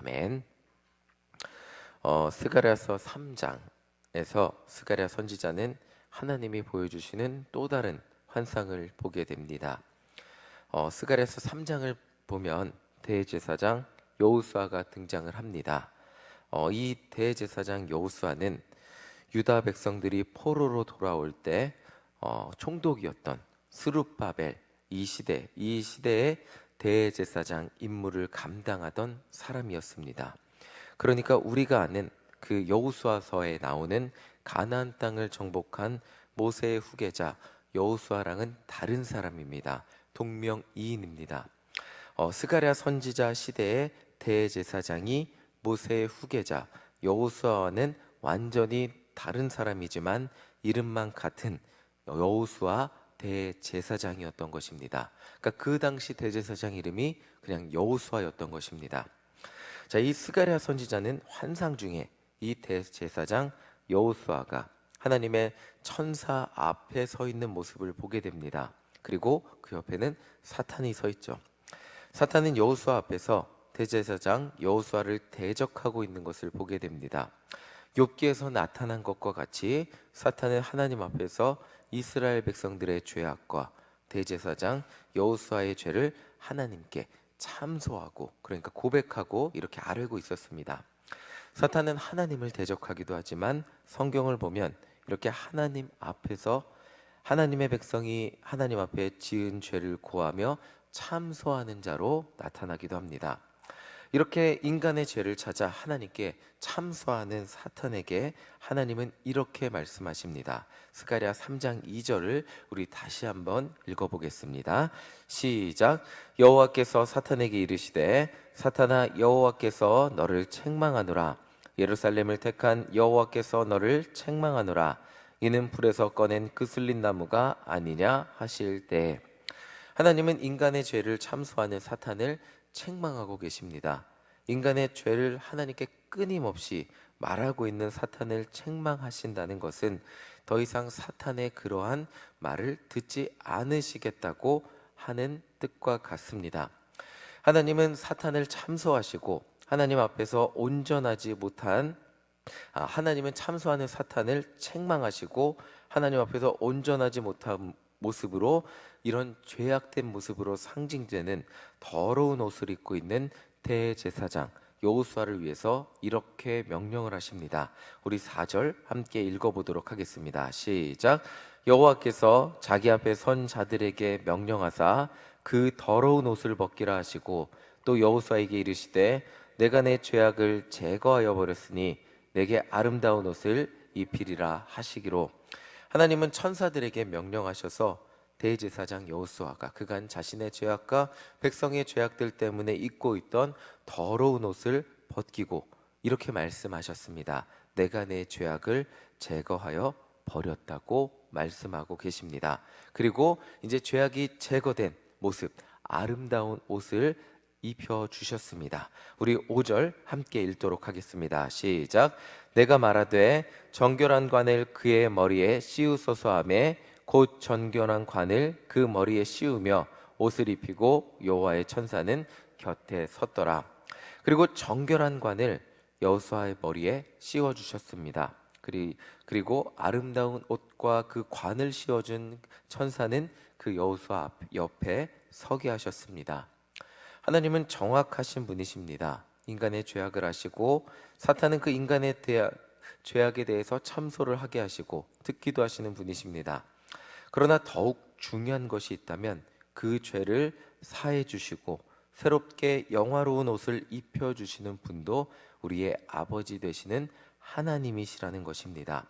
아멘. 스가랴서 3장에서 스가랴 선지자는 하나님이 보여주시는 또 다른 환상을 보게 됩니다. 스가랴서 3장을 보면 대제사장 여호수아가 등장을 합니다. 이 대제사장 여호수아는 유다 백성들이 포로로 돌아올 때 총독이었던 스룹바벨 이 시대의 대제사장 임무를 감당하던 사람이었습니다. 그러니까 우리가 아는 그 여호수아서에 나오는 가나안 땅을 정복한 모세의 후계자 여호수아랑은 다른 사람입니다. 동명이인입니다. 스가랴 선지자 시대의 대제사장이 모세의 후계자 여호수아와는 완전히 다른 사람이지만 이름만 같은 여호수아 대제사장이었던 것입니다. 그러니까 그 당시 대제사장 이름이 그냥 여호수아였던 것입니다. 자, 이 스가랴 선지자는 환상 중에 이 대제사장 여호수아가 하나님의 천사 앞에 서 있는 모습을 보게 됩니다. 그리고 그 옆에는 사탄이 서 있죠. 사탄은 여호수아 앞에서 대제사장 여호수아를 대적하고 있는 것을 보게 됩니다. 욥기에서 나타난 것과 같이 사탄은 하나님 앞에서 이스라엘 백성들의 죄악과 대제사장 여호수아의 죄를 하나님께 참소하고, 그러니까 고백하고 이렇게 아뢰고 있었습니다. 사탄은 하나님을 대적하기도 하지만 성경을 보면 이렇게 하나님 앞에서 하나님의 백성이 하나님 앞에 지은 죄를 고하며 참소하는 자로 나타나기도 합니다. 이렇게 인간의 죄를 찾아 하나님께 참소하는 사탄에게 하나님은 이렇게 말씀하십니다. 스가랴 3장 2절을 우리 다시 한번 읽어보겠습니다. 시작. 여호와께서 사탄에게 이르시되 사탄아, 여호와께서 너를 책망하노라. 예루살렘을 택한 여호와께서 너를 책망하노라. 이는 불에서 꺼낸 그슬린 나무가 아니냐 하실 때, 하나님은 인간의 죄를 참소하는 사탄을 책망하고 계십니다. 인간의 죄를 하나님께 끊임없이 말하고 있는 사탄을 책망하신다는 것은 더 이상 사탄의 그러한 말을 듣지 않으시겠다고 하는 뜻과 같습니다. 하나님은 사탄을 참소하시고 하나님 앞에서 온전하지 못한 하나님은 참소하는 사탄을 책망하시고 하나님 앞에서 온전하지 못한 모습으로, 이런 죄악된 모습으로 상징되는 더러운 옷을 입고 있는 대제사장 여호수아를 위해서 이렇게 명령을 하십니다. 우리 4절 함께 읽어보도록 하겠습니다. 시작. 여호와께서 자기 앞에 선 자들에게 명령하사 그 더러운 옷을 벗기라 하시고 또 여호수아에게 이르시되 내가 내 죄악을 제거하여 버렸으니 내게 아름다운 옷을 입히리라 하시기로, 하나님은 천사들에게 명령하셔서 대제사장 여호수아가 그간 자신의 죄악과 백성의 죄악들 때문에 입고 있던 더러운 옷을 벗기고 이렇게 말씀하셨습니다. 내가 내 죄악을 제거하여 버렸다고 말씀하고 계십니다. 그리고 이제 죄악이 제거된 모습, 아름다운 옷을 입혀 주셨습니다. 우리 5절 함께 읽도록 하겠습니다. 시작. 내가 말하되 정결한 관을 그의 머리에 씌우소서 하매 곧 정결한 관을 그 머리에 씌우며 옷을 입히고 여호와의 천사는 곁에 섰더라. 그리고 정결한 관을 여호수아의 머리에 씌워 주셨습니다. 그리고 아름다운 옷과 그 관을 씌워준 천사는 그 여호수아 옆에 서게 하셨습니다. 하나님은 정확하신 분이십니다. 인간의 죄악을 하시고 사탄은 그 인간의 죄악에 대해서 참소를 하게 하시고 듣기도 하시는 분이십니다. 그러나 더욱 중요한 것이 있다면 그 죄를 사해 주시고 새롭게 영화로운 옷을 입혀 주시는 분도 우리의 아버지 되시는 하나님이시라는 것입니다.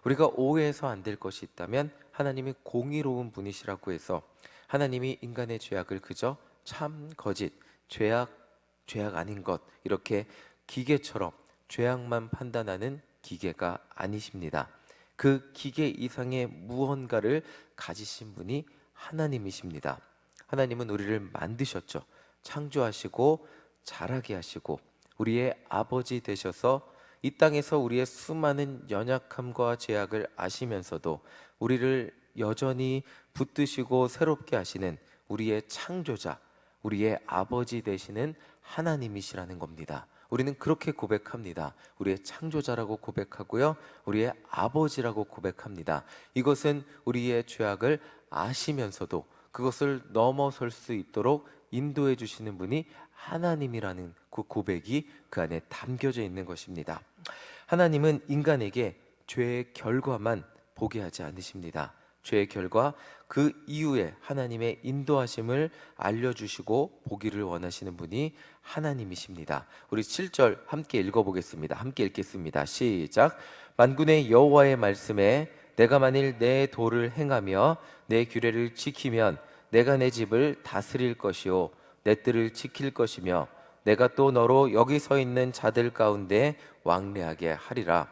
우리가 오해해서 안 될 것이 있다면 하나님이 공의로운 분이시라고 해서 하나님이 인간의 죄악을 그저 참 거짓, 죄악 아닌 것, 이렇게 기계처럼 죄악만 판단하는 기계가 아니십니다. 그 기계 이상의 무언가를 가지신 분이 하나님이십니다. 하나님은 우리를 만드셨죠. 창조하시고 자라게 하시고 우리의 아버지 되셔서 이 땅에서 우리의 수많은 연약함과 죄악을 아시면서도 우리를 여전히 붙드시고 새롭게 하시는 우리의 창조자, 우리의 아버지 되시는 하나님이시라는 겁니다. 우리는 그렇게 고백합니다. 우리의 창조자라고 고백하고요, 우리의 아버지라고 고백합니다. 이것은 우리의 죄악을 아시면서도 그것을 넘어설 수 있도록 인도해 주시는 분이 하나님이라는 그 고백이 그 안에 담겨져 있는 것입니다. 하나님은 인간에게 죄의 결과만 보게 하지 않으십니다. 죄의 결과, 그 이후에 하나님의 인도하심을 알려주시고 보기를 원하시는 분이 하나님이십니다. 우리 7절 함께 읽어보겠습니다. 함께 읽겠습니다. 시작. 만군의 여호와의 말씀에 내가 만일 내 도를 행하며 내 규례를 지키면 내가 내 집을 다스릴 것이요 내 뜰을 지킬 것이며 내가 또 너로 여기 서 있는 자들 가운데 왕래하게 하리라.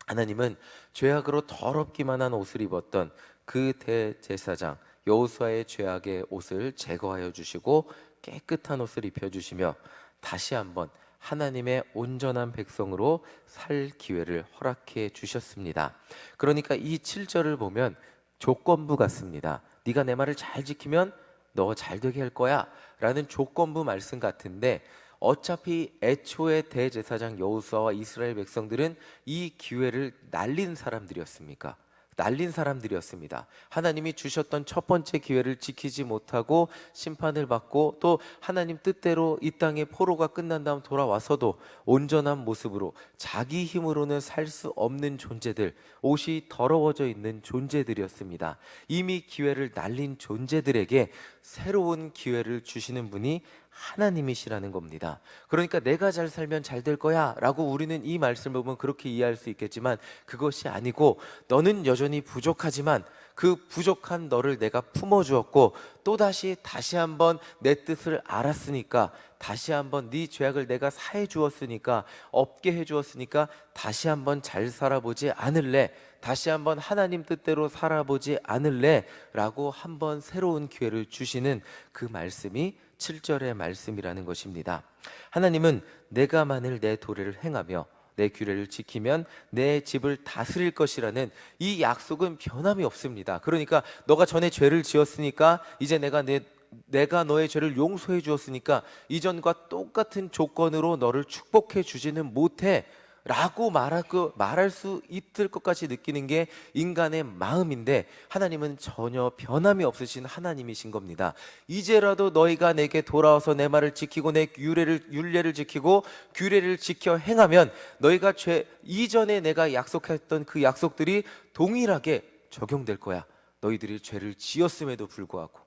하나님은 죄악으로 더럽기만 한 옷을 입었던 그 대제사장 여호수아의 죄악의 옷을 제거하여 주시고 깨끗한 옷을 입혀주시며 다시 한번 하나님의 온전한 백성으로 살 기회를 허락해 주셨습니다. 그러니까 이 7절을 보면 조건부 같습니다. 네가 내 말을 잘 지키면 너 잘 되게 할 거야 라는 조건부 말씀 같은데, 어차피 애초에 대제사장 여호수아와 이스라엘 백성들은 이 기회를 날린 사람들이었습니까? 날린 사람들이었습니다. 하나님이 주셨던 첫 번째 기회를 지키지 못하고 심판을 받고, 또 하나님 뜻대로 이 땅에 포로가 끝난 다음 돌아와서도 온전한 모습으로 자기 힘으로는 살 수 없는 존재들, 옷이 더러워져 있는 존재들이었습니다. 이미 기회를 날린 존재들에게 새로운 기회를 주시는 분이 하나님이시라는 겁니다. 그러니까 내가 잘 살면 잘 될 거야 라고 우리는 이 말씀을 보면 그렇게 이해할 수 있겠지만, 그것이 아니고 너는 여전히 부족하지만 그 부족한 너를 내가 품어주었고, 또다시 다시 한번 내 뜻을 알았으니까, 다시 한번 네 죄악을 내가 사해 주었으니까, 없게 해 주었으니까 다시 한번 잘 살아보지 않을래? 다시 한번 하나님 뜻대로 살아보지 않을래? 라고 한번 새로운 기회를 주시는 그 말씀이 7절의 말씀이라는 것입니다. 하나님은 내가 만일 내 도를 행하며 내 규례를 지키면 내 집을 다스릴 것이라는 이 약속은 변함이 없습니다. 그러니까 너가 전에 죄를 지었으니까 이제 내가 너의 죄를 용서해 주었으니까 이전과 똑같은 조건으로 너를 축복해 주지는 못해 라고 말할 수 있을 것까지 느끼는 게 인간의 마음인데, 하나님은 전혀 변함이 없으신 하나님이신 겁니다. 이제라도 너희가 내게 돌아와서 내 말을 지키고 내 율례를 지키고 규례를 지켜 행하면 너희가 죄 이전에 내가 약속했던 그 약속들이 동일하게 적용될 거야. 너희들이 죄를 지었음에도 불구하고,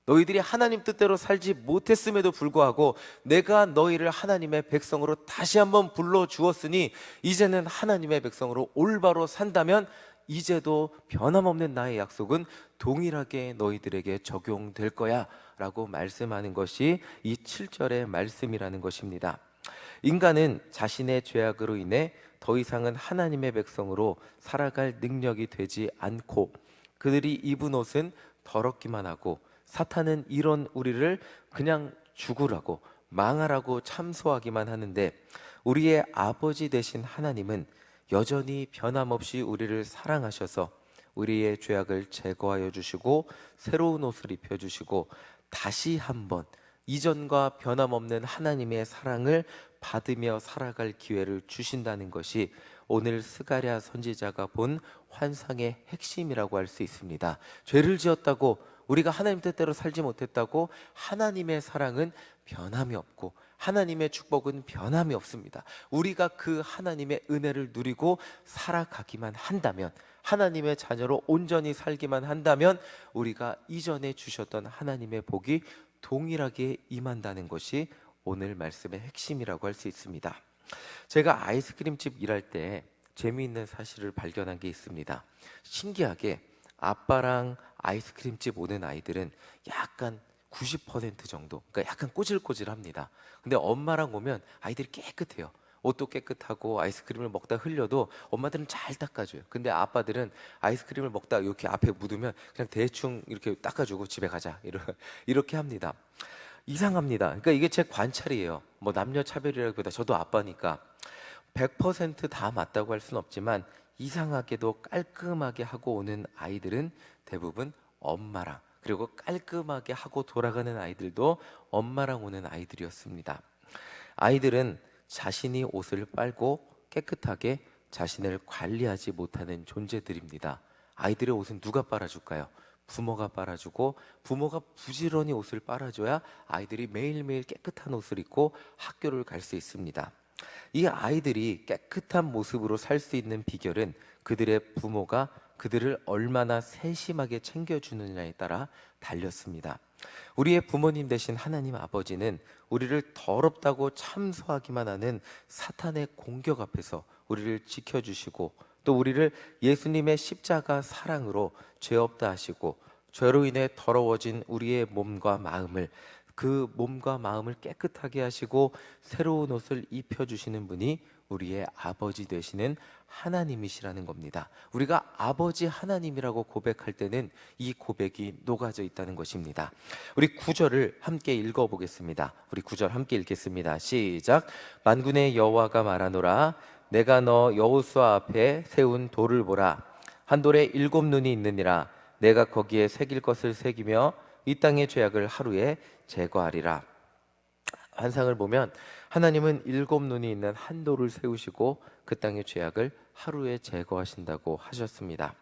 너희들이 하나님 뜻대로 살지 못했음에도 불구하고 내가 너희를 하나님의 백성으로 다시 한번 불러주었으니 이제는 하나님의 백성으로 올바로 산다면 이제도 변함없는 나의 약속은 동일하게 너희들에게 적용될 거야 라고 말씀하는 것이 이 7절의 말씀이라는 것입니다. 인간은 자신의 죄악으로 인해 더 이상은 하나님의 백성으로 살아갈 능력이 되지 않고, 그들이 입은 옷은 더럽기만 하고, 사탄은 이런 우리를 그냥 죽으라고 망하라고 참소하기만 하는데, 우리의 아버지 되신 하나님은 여전히 변함없이 우리를 사랑하셔서 우리의 죄악을 제거하여 주시고 새로운 옷을 입혀주시고 다시 한번 이전과 변함없는 하나님의 사랑을 받으며 살아갈 기회를 주신다는 것이 오늘 스가랴 선지자가 본 환상의 핵심이라고 할 수 있습니다. 죄를 지었다고, 우리가 하나님 뜻대로 살지 못했다고 하나님의 사랑은 변함이 없고 하나님의 축복은 변함이 없습니다. 우리가 그 하나님의 은혜를 누리고 살아가기만 한다면, 하나님의 자녀로 온전히 살기만 한다면 우리가 이전에 주셨던 하나님의 복이 동일하게 임한다는 것이 오늘 말씀의 핵심이라고 할 수 있습니다. 제가 아이스크림집 일할 때 재미있는 사실을 발견한 게 있습니다. 신기하게 아빠랑 아이스크림집 오는 아이들은 약간 90% 정도, 그러니까 약간 꼬질꼬질합니다. 근데 엄마랑 오면 아이들이 깨끗해요. 옷도 깨끗하고 아이스크림을 먹다 흘려도 엄마들은 잘 닦아줘요. 근데 아빠들은 아이스크림을 먹다 이렇게 앞에 묻으면 그냥 대충 이렇게 닦아주고 집에 가자 이렇게 합니다. 이상합니다. 그러니까 이게 제 관찰이에요. 뭐 남녀 차별이라기보다 저도 아빠니까 100%다 맞다고 할 수는 없지만, 이상하게도 깔끔하게 하고 오는 아이들은 대부분 엄마랑, 그리고 깔끔하게 하고 돌아가는 아이들도 엄마랑 오는 아이들이었습니다. 아이들은 자신이 옷을 빨고 깨끗하게 자신을 관리하지 못하는 존재들입니다. 아이들의 옷은 누가 빨아줄까요? 부모가 빨아주고, 부모가 부지런히 옷을 빨아줘야 아이들이 매일매일 깨끗한 옷을 입고 학교를 갈 수 있습니다. 이 아이들이 깨끗한 모습으로 살 수 있는 비결은 그들의 부모가 그들을 얼마나 세심하게 챙겨주느냐에 따라 달렸습니다. 우리의 부모님 되신 하나님 아버지는 우리를 더럽다고 참소하기만 하는 사탄의 공격 앞에서 우리를 지켜주시고, 또 우리를 예수님의 십자가 사랑으로 죄 없다 하시고, 죄로 인해 더러워진 우리의 몸과 마음을, 그 몸과 마음을 깨끗하게 하시고 새로운 옷을 입혀주시는 분이 우리의 아버지 되시는 하나님이시라는 겁니다. 우리가 아버지 하나님이라고 고백할 때는 이 고백이 녹아져 있다는 것입니다. 우리 9절을 함께 읽어보겠습니다. 우리 9절 함께 읽겠습니다. 시작. 만군의 여호와가 말하노라. 내가 너 여호수아 앞에 세운 돌을 보라. 한 돌에 7 눈이 있느니라. 내가 거기에 새길 것을 새기며 이 땅의 죄악을 하루에 제거하리라. 환상을 보면 하나님은 7 눈이 있는 한 돌을 세우시고 그 땅의 죄악을 하루에 제거하신다고 하셨습니다.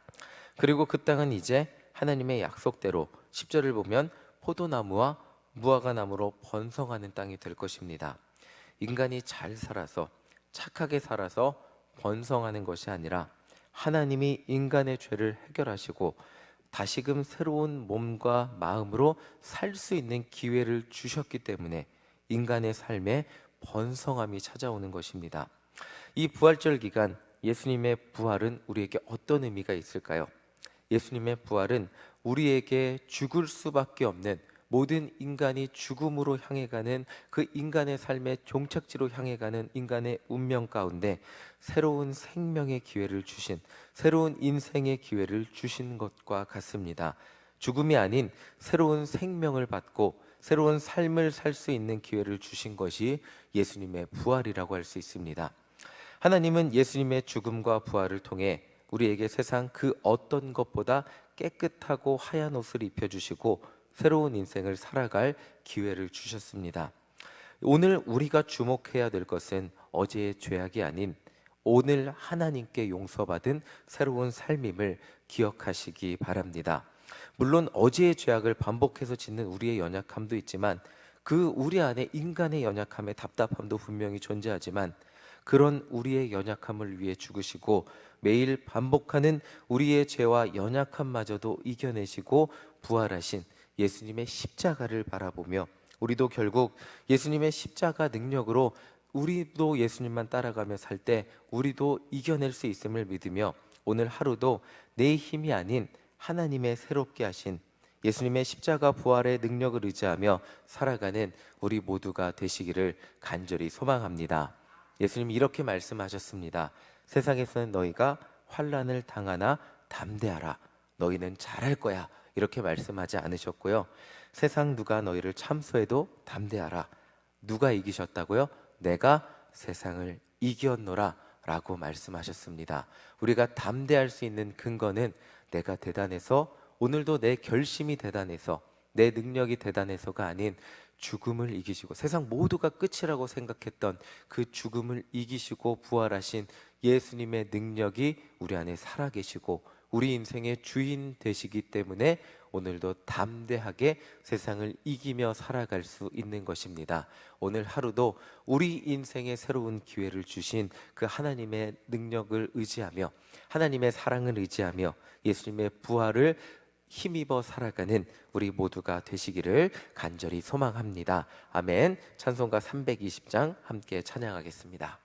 그리고 그 땅은 이제 하나님의 약속대로 10절을 보면 포도나무와 무화과나무로 번성하는 땅이 될 것입니다. 인간이 잘 살아서, 착하게 살아서 번성하는 것이 아니라 하나님이 인간의 죄를 해결하시고 다시금 새로운 몸과 마음으로 살 수 있는 기회를 주셨기 때문에 인간의 삶에 번성함이 찾아오는 것입니다. 이 부활절 기간 예수님의 부활은 우리에게 어떤 의미가 있을까요? 예수님의 부활은 우리에게 죽을 수밖에 없는, 모든 인간이 죽음으로 향해 가는 그 인간의 삶의 종착지로 향해 가는 인간의 운명 가운데 새로운 생명의 기회를 주신, 새로운 인생의 기회를 주신 것과 같습니다. 죽음이 아닌 새로운 생명을 받고 새로운 삶을 살 수 있는 기회를 주신 것이 예수님의 부활이라고 할 수 있습니다. 하나님은 예수님의 죽음과 부활을 통해 우리에게 세상 그 어떤 것보다 깨끗하고 하얀 옷을 입혀주시고 새로운 인생을 살아갈 기회를 주셨습니다. 오늘 우리가 주목해야 될 것은 어제의 죄악이 아닌 오늘 하나님께 용서받은 새로운 삶임을 기억하시기 바랍니다. 물론 어제의 죄악을 반복해서 짓는 우리의 연약함도 있지만, 그 우리 안에 인간의 연약함의 답답함도 분명히 존재하지만, 그런 우리의 연약함을 위해 죽으시고 매일 반복하는 우리의 죄와 연약함마저도 이겨내시고 부활하신 예수님의 십자가를 바라보며, 우리도 결국 예수님의 십자가 능력으로 우리도 예수님만 따라가며 살 때 우리도 이겨낼 수 있음을 믿으며, 오늘 하루도 내 힘이 아닌 하나님의 새롭게 하신 예수님의 십자가 부활의 능력을 의지하며 살아가는 우리 모두가 되시기를 간절히 소망합니다. 예수님이 이렇게 말씀하셨습니다. 세상에서는 너희가 환난을 당하나 담대하라. 너희는 잘할 거야. 이렇게 말씀하지 않으셨고요. 세상 누가 너희를 참소해도 담대하라. 누가 이기셨다고요? 내가 세상을 이겼노라 라고 말씀하셨습니다. 우리가 담대할 수 있는 근거는 내가 대단해서, 오늘도 내 결심이 대단해서, 내 능력이 대단해서가 아닌 죽음을 이기시고, 세상 모두가 끝이라고 생각했던 그 죽음을 이기시고 부활하신 예수님의 능력이 우리 안에 살아계시고 우리 인생의 주인 되시기 때문에 오늘도 담대하게 세상을 이기며 살아갈 수 있는 것입니다. 오늘 하루도 우리 인생에 새로운 기회를 주신 그 하나님의 능력을 의지하며, 하나님의 사랑을 의지하며 예수님의 부활을 힘입어 살아가는 우리 모두가 되시기를 간절히 소망합니다. 아멘. 찬송가 320장 함께 찬양하겠습니다.